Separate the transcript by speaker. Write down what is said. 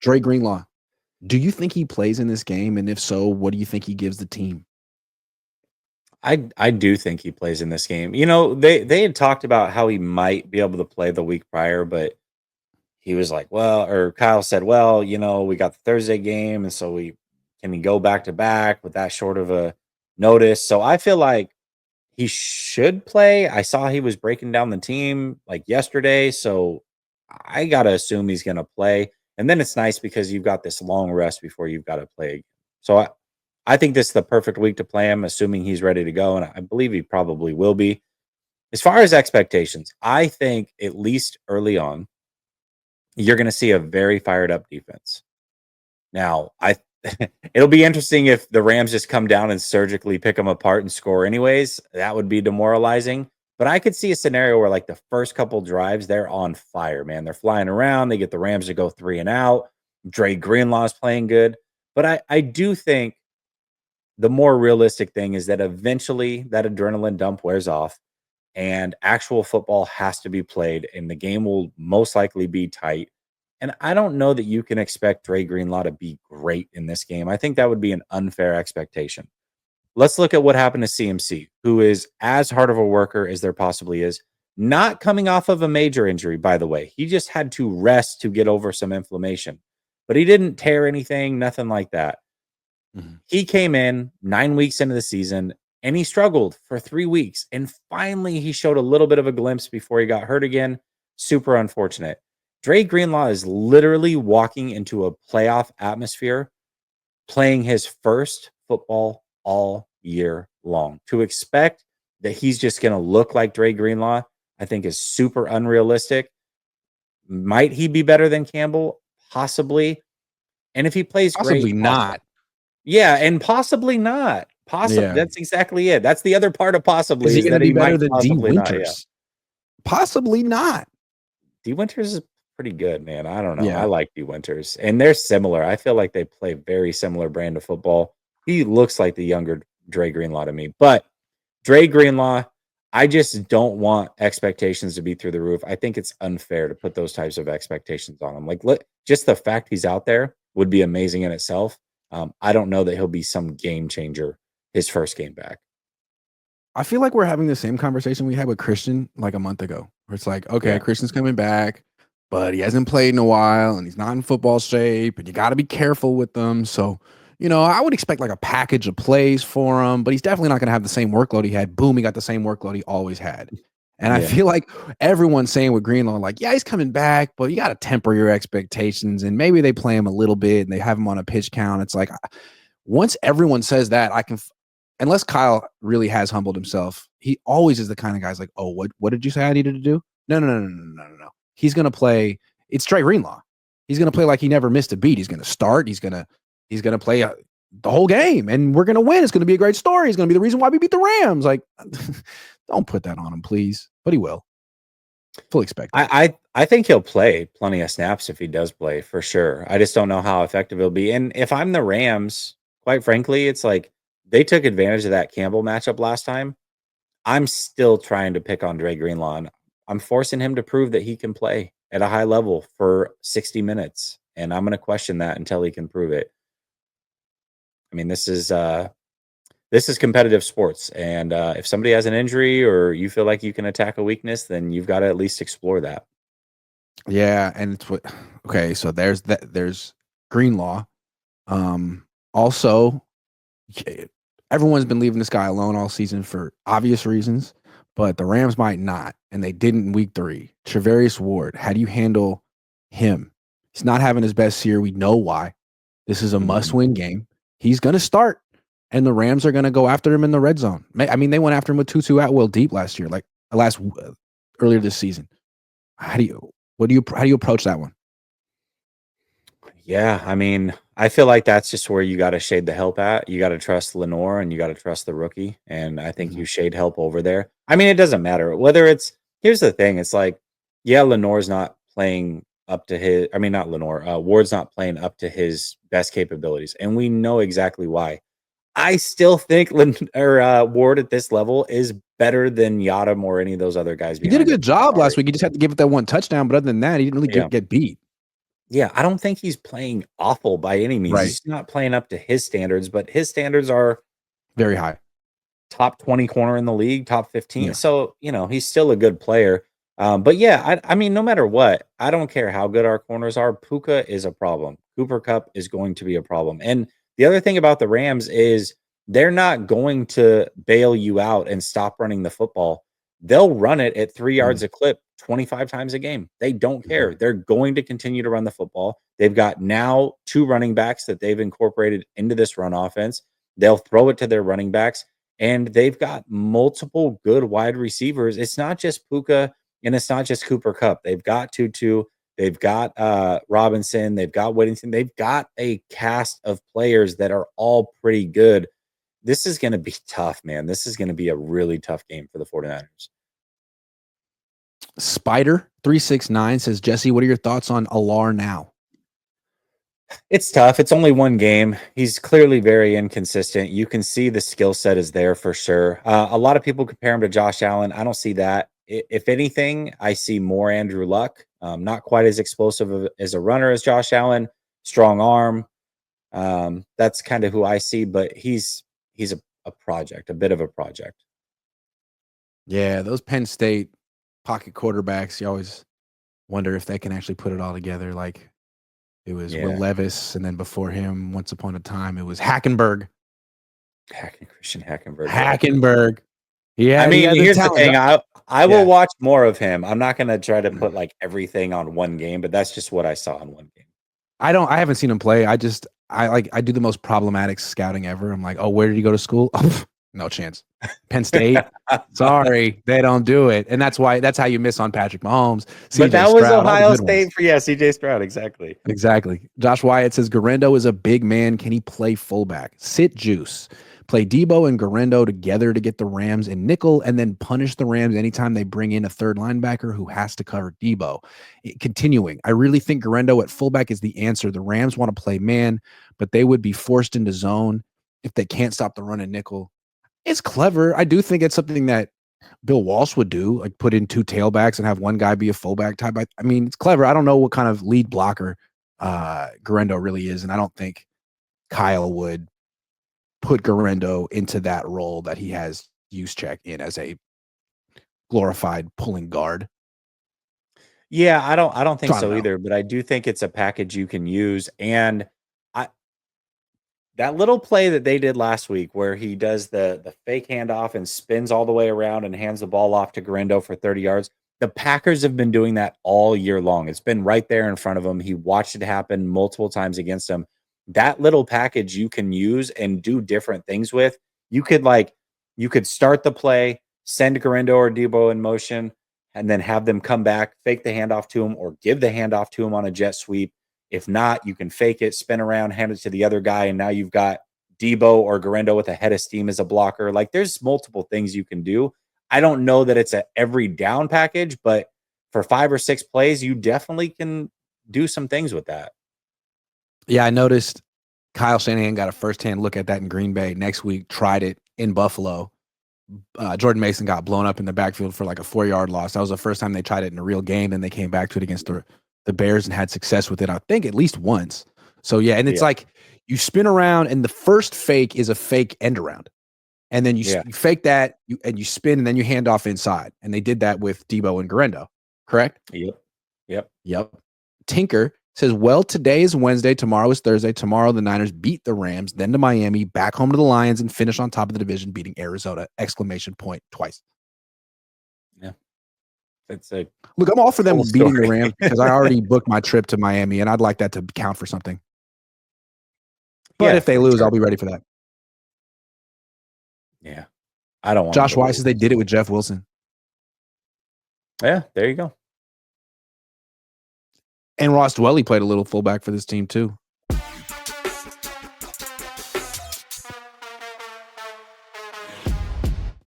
Speaker 1: Dre Greenlaw. Do you think he plays in this game? And if so, what do you think he gives the team?
Speaker 2: I do think he plays in this game. You know, they had talked about how he might be able to play the week prior, but he was like, well, or Kyle said, well, you know, we got the Thursday game, and so we can he go back to back with that short of a notice. So I feel like he should play. I saw he was breaking down the team like yesterday, so I gotta assume he's gonna play. And then it's nice because you've got this long rest before you've got to play. So I think this is the perfect week to play him, assuming he's ready to go, and I believe he probably will be. As far as expectations, I think at least early on, you're going to see a very fired up defense. Now, it'll be interesting if the Rams just come down and surgically pick them apart and score anyways. That would be demoralizing. But I could see a scenario where like the first couple drives, they're on fire, man. They're flying around. They get the Rams to go 3 and out. Dre Greenlaw is playing good. But I do think the more realistic thing is that eventually that adrenaline dump wears off and actual football has to be played and the game will most likely be tight. And I don't know that you can expect Dre Greenlaw to be great in this game. I think that would be an unfair expectation. Let's look at what happened to CMC, who is as hard of a worker as there possibly is, not coming off of a major injury, by the way. He just had to rest to get over some inflammation, but he didn't tear anything, nothing like that. He came in 9 weeks into the season and he struggled for 3 weeks. And finally, he showed a little bit of a glimpse before he got hurt again. Super unfortunate. Dre Greenlaw is literally walking into a playoff atmosphere, playing his first football all year long. To expect that he's just going to look like Dre Greenlaw, I think is super unrealistic. Might he be better than Campbell? Possibly. And if he plays
Speaker 1: Possibly
Speaker 2: great,
Speaker 1: not.
Speaker 2: yeah, and possibly not. Possibly,
Speaker 1: Yeah.
Speaker 2: that's exactly it. That's the other part of possibly
Speaker 1: Is he
Speaker 2: is
Speaker 1: going to
Speaker 2: that
Speaker 1: be
Speaker 2: he
Speaker 1: better
Speaker 2: might
Speaker 1: than D
Speaker 2: possibly not. Yeah,
Speaker 1: Winters? Possibly not.
Speaker 2: D Winters is pretty good, man. I don't know. I
Speaker 1: Yeah.
Speaker 2: like D Winters, and they're similar. I feel like they play very similar brand of football. He looks like the younger Dre Greenlaw to me, but Dre Greenlaw, I just don't want expectations to be through the roof. I think it's unfair to put those types of expectations on him. Like, just the fact he's out there would be amazing in itself. I don't know that he'll be some game changer his first game back.
Speaker 1: I feel like we're having the same conversation we had with Christian like a month ago, where it's like, okay,
Speaker 2: Yeah.
Speaker 1: Christian's coming back, but he hasn't played in a while and he's not in football shape and you got to be careful with them. So, I would expect like a package of plays for him, but he's definitely not going to have the same workload he had. Boom, he got the same workload he always had. And I feel like everyone's saying with Greenlaw, like, yeah, he's coming back, but you got to temper your expectations. And maybe they play him a little bit and they have him on a pitch count. It's like, once everyone says that, I can, unless Kyle really has humbled himself, he always is the kind of guy's like, oh, what did you say I needed to do? No. He's going to play. It's Dre Greenlaw. He's going to play like he never missed a beat. He's going to start. He's going to play the whole game and we're going to win. It's going to be a great story. It's going to be the reason why we beat the Rams. Like, don't put that on him, please. But he will. Fully expect
Speaker 2: it. I think he'll play plenty of snaps if he does play, for sure. I just don't know how effective he'll be. And if I'm the Rams, quite frankly, it's like they took advantage of that Campbell matchup last time. I'm still trying to pick on Dre Greenlaw. And I'm forcing him to prove that he can play at a high level for 60 minutes. And I'm going to question that until he can prove it. I mean, this is competitive sports. And if somebody has an injury or you feel like you can attack a weakness, then you've got to at least explore that.
Speaker 1: Yeah. And it's okay. So there's Greenlaw. Also, everyone's been leaving this guy alone all season for obvious reasons, but the Rams might not, and they didn't in week 3. Charvarius Ward, how do you handle him? He's not having his best year. We know why. This is a must-win game. He's going to start, and the Rams are going to go after him in the red zone. I mean, they went after him with Tutu Atwell deep last year, earlier this season. How do you approach that one?
Speaker 2: Yeah, I mean, I feel like that's just where you got to shade the help at. You got to trust Lenore and you got to trust the rookie. And I think you shade help over there. I mean, it doesn't matter whether here's the thing. It's like, yeah, Lenore's not playing up to his, I mean, not Lenore, Ward's not playing up to his best capabilities. And we know exactly why. I still think Ward at this level is better than Yadam or any of those other guys.
Speaker 1: He did a good job last week. He just had to give it that one touchdown. But other than that, he didn't really get beat.
Speaker 2: Yeah, I don't think he's playing awful by any means.
Speaker 1: Right.
Speaker 2: He's not playing up to his standards, but his standards are
Speaker 1: Very high.
Speaker 2: top 20 corner in the league, top 15.
Speaker 1: Yeah.
Speaker 2: So, he's still a good player. But yeah, I mean, no matter what, I don't care how good our corners are. Puka is a problem. Cooper Cup is going to be a problem. And the other thing about the Rams is they're not going to bail you out and stop running the football. They'll run it at 3 yards
Speaker 1: Mhm.
Speaker 2: a clip 25 times a game. They don't care.
Speaker 1: Mhm.
Speaker 2: They're going to continue to run the football. They've got now 2 running backs that they've incorporated into this run offense. They'll throw it to their running backs and they've got multiple good wide receivers. It's not just Puka and it's not just Cooper Cup. They've got Tutu, they've got Robinson, they've got Whittington, they've got a cast of players that are all pretty good. This is going to be tough, man. This is going to be a really tough game for the 49ers.
Speaker 1: Spider369 says, Jesse, what are your thoughts on Alar now?
Speaker 2: It's tough. It's only one game. He's clearly very inconsistent. You can see the skill set is there for sure. A lot of people compare him to Josh Allen. I don't see that. If anything, I see more Andrew Luck. Not quite as explosive as a runner as Josh Allen. Strong arm. That's kind of who I see. But he's a project, a bit of a project.
Speaker 1: Yeah, those Penn State pocket quarterbacks, you always wonder if they can actually put it all together. Like it was Will
Speaker 2: Yeah,
Speaker 1: Levis, and then before him, once upon a time, it was Hackenberg.
Speaker 2: Christian Hackenberg. Yeah.
Speaker 1: Hackenberg.
Speaker 2: I
Speaker 1: He
Speaker 2: mean,
Speaker 1: had the
Speaker 2: here's the
Speaker 1: talent.
Speaker 2: thing. I will
Speaker 1: Yeah.
Speaker 2: watch more of him. I'm not gonna try to put like everything on one game, but that's just what I saw in one game.
Speaker 1: I haven't seen him play. I do the most problematic scouting ever. I'm like, oh, where did he go to school? Oh, no chance. Penn State. Sorry, they don't do it. And that's how you miss on Patrick Mahomes,
Speaker 2: But
Speaker 1: CJ
Speaker 2: that was
Speaker 1: Stroud, all the
Speaker 2: Ohio
Speaker 1: good ones.
Speaker 2: State for CJ Stroud, exactly.
Speaker 1: Exactly. Josh Wyatt says Garendo is a big man. Can he play fullback? Sit juice. Play Debo and Garendo together to get the Rams in nickel and then punish the Rams anytime they bring in a third linebacker who has to cover Debo. Continuing, I really think Garendo at fullback is the answer. The Rams want to play man, but they would be forced into zone if they can't stop the run and nickel. It's clever. I do think it's something that Bill Walsh would do, like put in 2 tailbacks and have one guy be a fullback type. I mean, it's clever. I don't know what kind of lead blocker Garendo really is, and I don't think Kyle would put Garendo into that role that he has Juszczyk in as a glorified pulling guard.
Speaker 2: Yeah, I don't think
Speaker 1: So I don't
Speaker 2: so
Speaker 1: know.
Speaker 2: either, but I do think it's a package you can use. And I that little play that they did last week where he does the fake handoff and spins all the way around and hands the ball off to Garendo for 30 yards. The Packers have been doing that all year long. It's been right there in front of him. He watched it happen multiple times against him. That little package you can use and do different things with. You could you could start the play, send Garendo or Debo in motion, and then have them come back, fake the handoff to him, or give the handoff to him on a jet sweep. If not, you can fake it, spin around, hand it to the other guy, and now you've got Debo or Garendo with a head of steam as a blocker. Like there's multiple things you can do. I don't know that it's a every down package, but for 5 or 6 plays, you definitely can do some things with that.
Speaker 1: Yeah, I noticed Kyle Shanahan got a firsthand look at that in Green Bay. Next week, tried it in Buffalo. Jordan Mason got blown up in the backfield for like a 4-yard loss. That was the first time they tried it in a real game. And they came back to it against the Bears and had success with it, I think, at least once. So, yeah. And it's
Speaker 2: Yeah.
Speaker 1: like you spin around, and the first fake is a fake end around. And then you
Speaker 2: Yeah.
Speaker 1: fake that, you spin, and then you hand off inside. And they did that with Debo and Garendo, correct?
Speaker 2: Yep. Yep.
Speaker 1: Yep. Tinker says, well, today is Wednesday. Tomorrow is Thursday. Tomorrow, the Niners beat the Rams, then to Miami, back home to the Lions, and finish on top of the division, beating Arizona! Exclamation point twice.
Speaker 2: Yeah. That's a
Speaker 1: Look, I'm all for them
Speaker 2: cool
Speaker 1: beating the
Speaker 2: story.
Speaker 1: Rams because I already booked my trip to Miami, and I'd like that to count for something. But
Speaker 2: Yeah,
Speaker 1: if they
Speaker 2: for
Speaker 1: lose,
Speaker 2: sure.
Speaker 1: I'll be ready for that.
Speaker 2: Yeah. I don't want them
Speaker 1: Josh
Speaker 2: to
Speaker 1: White
Speaker 2: lose.
Speaker 1: says they did it with Jeff Wilson.
Speaker 2: Yeah, there you go.
Speaker 1: And Ross Dwelly played a little fullback for this team, too.